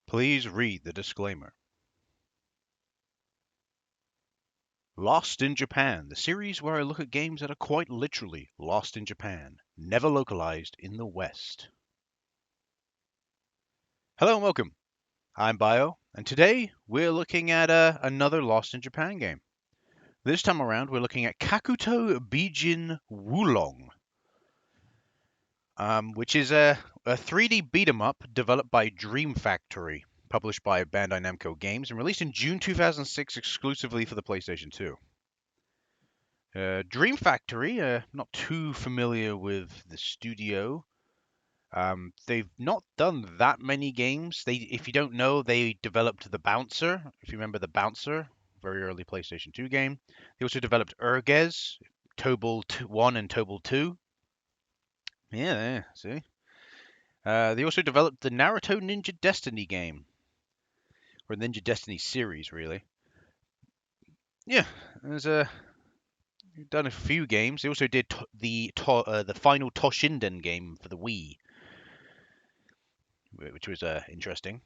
Please read the disclaimer. Lost in Japan, the series where I look at games that are quite literally lost in Japan, never localized in the West. Hello and welcome. I'm Bio, and today we're looking at another Lost in Japan game. This time around, we're looking at Kakutou Bijin Wulong, which is a 3D beat-em-up developed by DreamFactory, published by Bandai Namco Games, and released in June 2006 exclusively for the PlayStation 2. DreamFactory, not too familiar with the studio. They've not done that many games. If you don't know, they developed The Bouncer. If you remember The Bouncer, very early PlayStation 2 game. They also developed Urges, Tobal 1 and Tobal 2. Yeah, see. They also developed the Naruto Ninja Destiny game, or Ninja Destiny series, really. Yeah, there's done a few games. They also did the final Toshinden game for the Wii, which was interesting.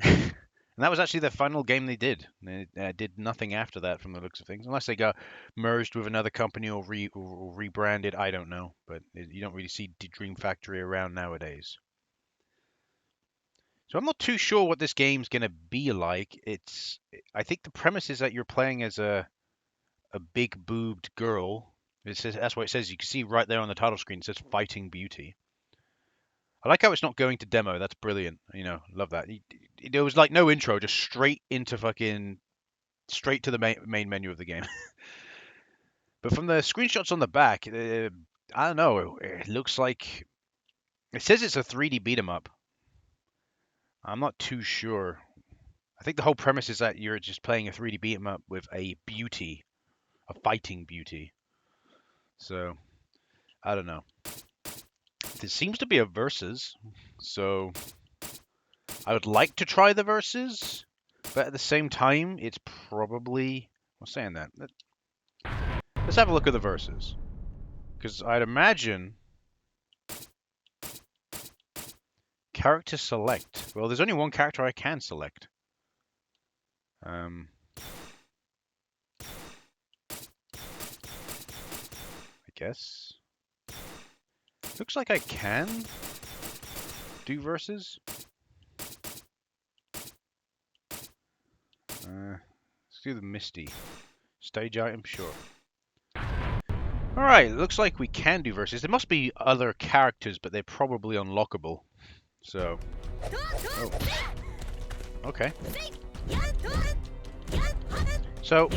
And that was actually the final game they did. They did nothing after that from the looks of things, unless they got merged with another company or rebranded. I don't know, but you don't really see DreamFactory around nowadays. So I'm not too sure what this game's gonna be like. I think the premise is that you're playing as a big boobed girl. It says, that's what it says. You can see right there on the title screen. It says "Fighting Beauty." I like how it's not going to demo. That's brilliant. Love that. There was like no intro, just straight into straight to the main menu of the game. But from the screenshots on the back, I don't know. It looks like it says it's a 3D beat 'em up. I'm not too sure. I think the whole premise is that you're just playing a 3D beat 'em up with a beauty, a fighting beauty. So I don't know. There seems to be a versus, so I would like to try the versus, but at the same time, it's probably. I'm saying that. Let's have a look at the versus, because I'd imagine character select. Well, there's only one character I can select. I guess. Looks like I can do versus. Let's do the Misty. Stage item, sure. Alright, looks like we can do versus. There must be other characters, but they're probably unlockable. So. Oh. Okay. So.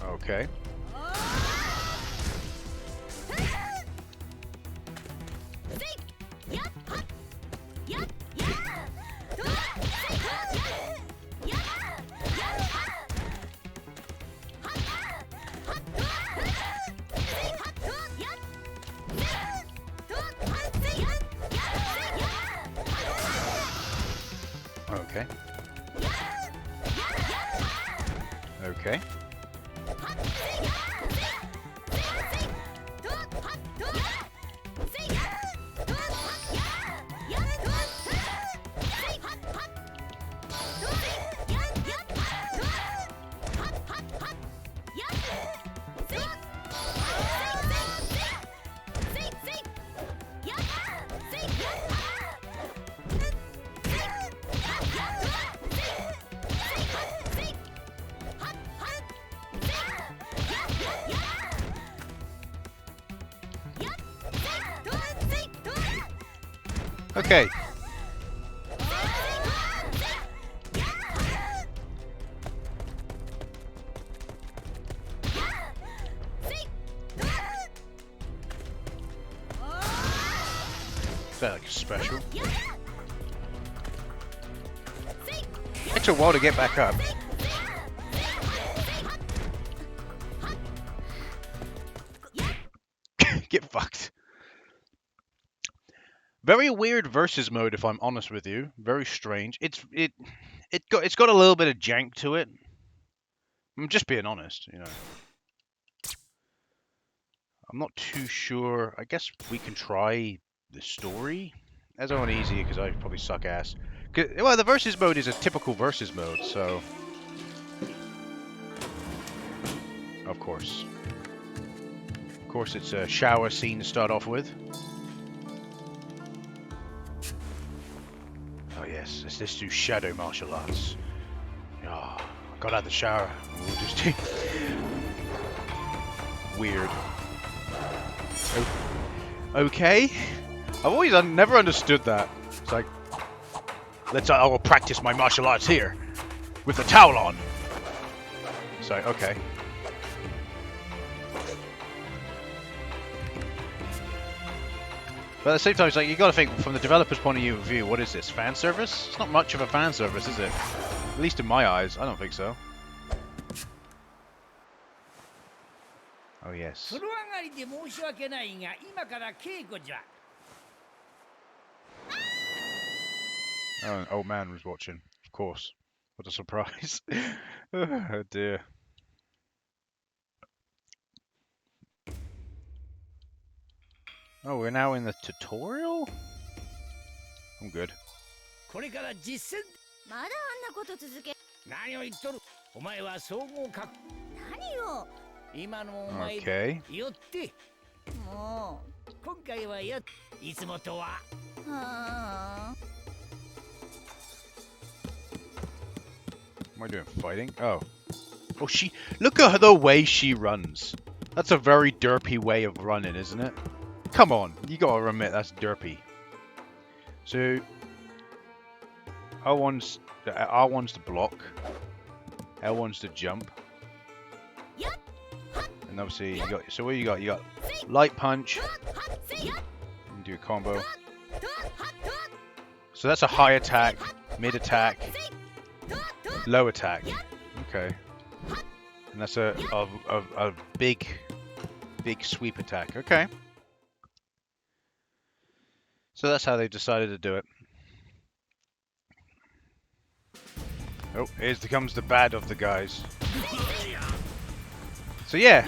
Okay. Okay. Okay. Okay. Is that like a special? Takes a while to get back up. Get fucked. Very weird versus mode, if I'm honest with you. Very strange. It's got a little bit of jank to it. I'm just being honest, you know. I'm not too sure. I guess we can try the story as on easy because I probably suck ass. Well, the versus mode is a typical versus mode, so of course it's a shower scene to start off with. Oh yes, let's do shadow martial arts. Oh, I got out of the shower. We'll just do weird. Okay. I've never understood that. It's like, I will practice my martial arts here with the towel on. It's like, okay. But at the same time, it's like, you gotta think from the developer's point of view, what is this? Fan service? It's not much of a fan service, is it? At least in my eyes, I don't think so. Oh yes. Oh, an old man was watching, of course. What a surprise. Oh dear. Oh, we're now in the tutorial? I'm good. Okay. What am I doing? Fighting? Oh. Oh, look at the way she runs. That's a very derpy way of running, isn't it? Come on, you gotta admit that's derpy. So, R1's to block, L1's to jump, and obviously you got. So what you got? You got light punch. You can do a combo. So that's a high attack, mid attack, low attack. Okay, and that's a big sweep attack. Okay. So that's how they decided to do it. Oh, here comes the bad of the guys. So yeah.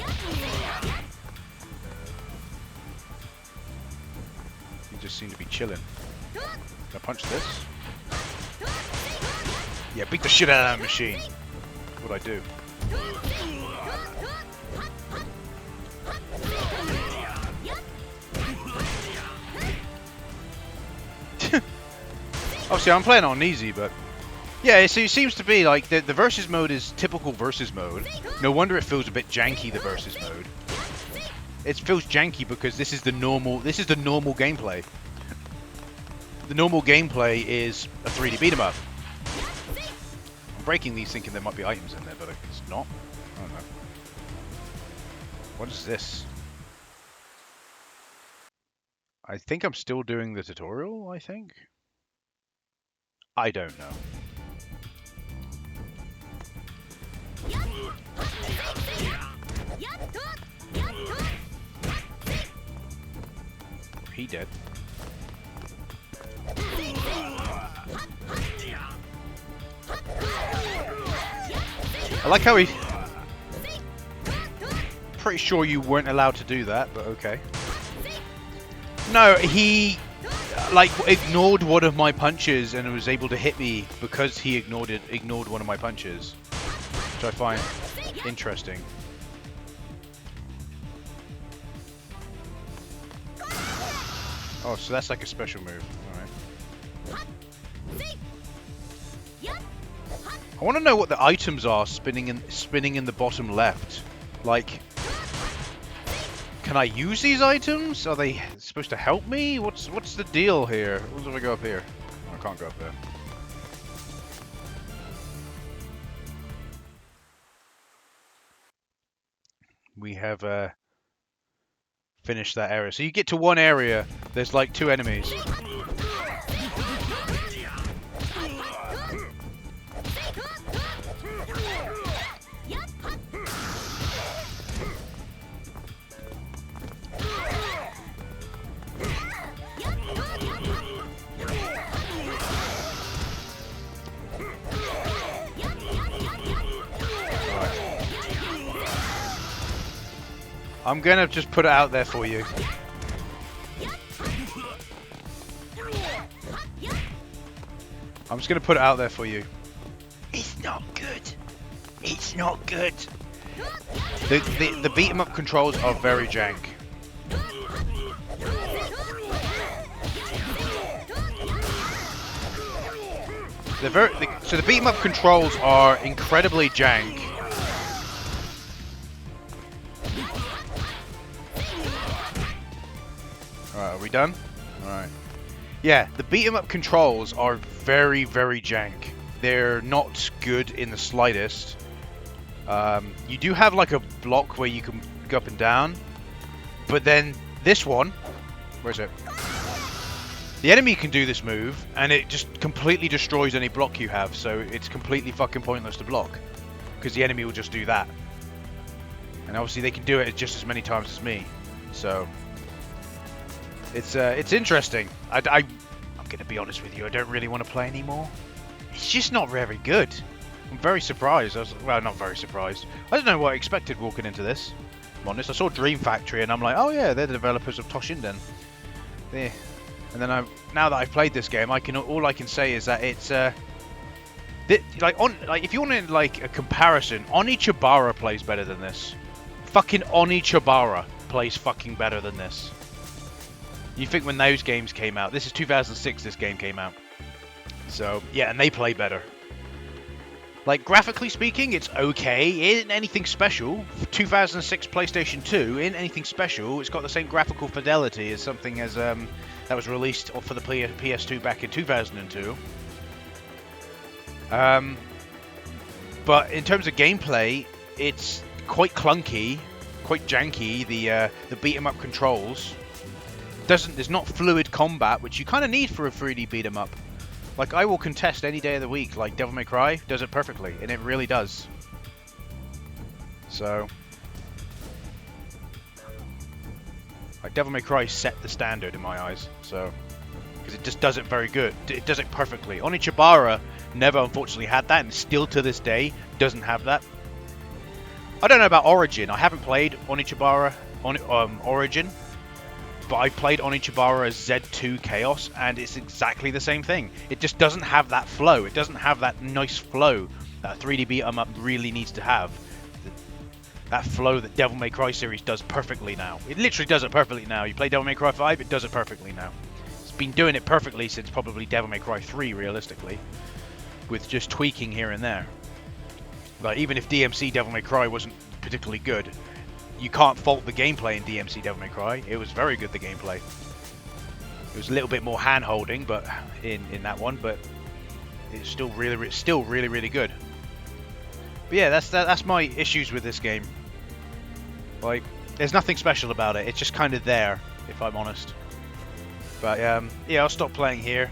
You just seem to be chilling. Can I punch this? Yeah, beat the shit out of that machine. That's what I do. Obviously, I'm playing on easy, but yeah, so it seems to be like the versus mode is typical versus mode. No wonder it feels a bit janky, the versus mode. It feels janky because this is the normal gameplay. The normal gameplay is a 3D beat 'em up. I'm breaking these thinking there might be items in there, but it's not. I don't know. What is this? I think I'm still doing the tutorial, I think. I don't know. He dead. I like how he... Pretty sure you weren't allowed to do that, but okay. No, he... like ignored one of my punches and was able to hit me because he ignored one of my punches, which I find interesting. Oh, so that's like a special move. All right. I want to know what the items are spinning in the bottom left. Like, can I use these items? Are they supposed to help me? What's the deal here? What if I go up here? Oh, I can't go up there. We have finished that area. So you get to one area, there's like 2 enemies. I'm gonna just put it out there for you. I'm just gonna put it out there for you. It's not good. It's not good. The beat 'em up controls are very jank. So the beat 'em up controls are incredibly jank. Alright, are we done? Alright. Yeah, the beat 'em up controls are very, very jank. They're not good in the slightest. You do have like a block where you can go up and down, but then this one, where is it? The enemy can do this move, and it just completely destroys any block you have, so it's completely fucking pointless to block, because the enemy will just do that. And obviously they can do it just as many times as me, so it's interesting. I'm gonna be honest with you, I don't really want to play anymore. It's just not very good. I'm very surprised. Well, not very surprised. I don't know what I expected walking into this. I'm honest. I saw DreamFactory and I'm like, oh yeah, they're the developers of Toshinden. Yeah. And then now that I've played this game, all I can say is that it's if you want like a comparison, Onichibara plays better than this. Fucking Onichibara plays fucking better than this. You think when those games came out, this is 2006. This game came out. So yeah, and they play better. Like, graphically speaking, it's okay. It isn't anything special. 2006 PlayStation 2 isn't anything special. It's got the same graphical fidelity as something as that was released for the PS2 back in 2002. But in terms of gameplay, it's quite clunky, quite janky. The beat 'em up controls there's not fluid combat, which you kind of need for a 3D beat 'em up. Like, I will contest any day of the week, like Devil May Cry does it perfectly, and it really does. So, like, Devil May Cry set the standard in my eyes, so, because it just does it very good. It does it perfectly. Onichibara never, unfortunately, had that, and still to this day doesn't have that. I don't know about Origin. I haven't played Onichibara Origin. But I played Onichibara as Z2 Chaos, and it's exactly the same thing. It just doesn't have that flow. It doesn't have that nice flow that 3D beat 'em up really needs to have. That flow that Devil May Cry series does perfectly now. It literally does it perfectly now. You play Devil May Cry 5, it does it perfectly now. It's been doing it perfectly since probably Devil May Cry 3, realistically, with just tweaking here and there. Like, even if DMC Devil May Cry wasn't particularly good, you can't fault the gameplay in DMC Devil May Cry. It was very good, the gameplay. It was a little bit more hand-holding, but in that one, but it's still really good. But yeah, that's my issues with this game. Like, there's nothing special about it. It's just kind of there, if I'm honest. But yeah, I'll stop playing here.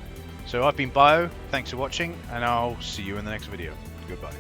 So I've been Bio. Thanks for watching, and I'll see you in the next video. Goodbye.